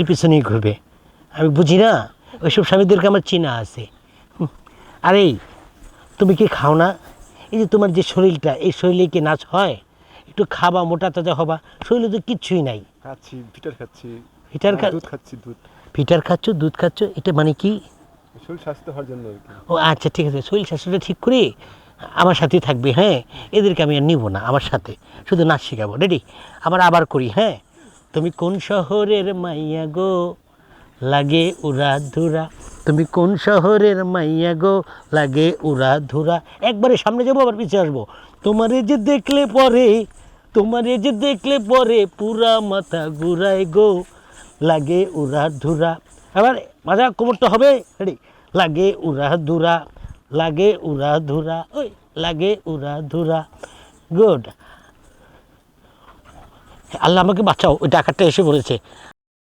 এর পিছনেই ঘুরবে। আমি বুঝি না, ওইসব স্বামীদেরকে আমার চেনা আছে। আরে তুমি কি খাও না? এই যে তোমার যে শরীরটা, এই শরীরে কি নাচ হয়? একটু খাবা, মোটা তাজা হবা। শরীরে তো কিচ্ছুই নাই। খাচ্ছি, ভিটার খাচ্ছি, ফিটার খা দুধ খাচ্ছি, দুধ। ফিটার খাচ্ছ, দুধ খাচ্ছ, এটা মানে কি? শরীর স্বাস্থ্য হওয়ার জন্য আর কি। ও আচ্ছা, ঠিক আছে, শরীর স্বাস্থ্যটা ঠিক করে আমার সাথেই থাকবে। হ্যাঁ, এদেরকে আমি আর নিব না আমার সাথে, শুধু নাচ শেখাবো। রেডি? আবার করি। হ্যাঁ, তুমি কোন শহরের মাইয়া গো, লাগে উড়া ধুরা। তুমি কোন শহরের মাইয়া গো, লাগে উড়া ধুরা। একবারে সামনে যাবো, আবার পিছিয়ে আসবো। তোমারে যে দেখলে পরে, তোমারে যে দেখলে পরে পুরা মাথা ঘুরায় গো, লাগে উড়া ধুরা। এবার মাজা কোমরটা হবে। রেডি? লাগে উড়া ধুরা, লাগে উড়া ধুরা, ওই লাগে উড়া ধুরা। গুড। আল্লাহ আমাকে বাঁচাও, ওই ডাকাতটা এসে পড়েছে।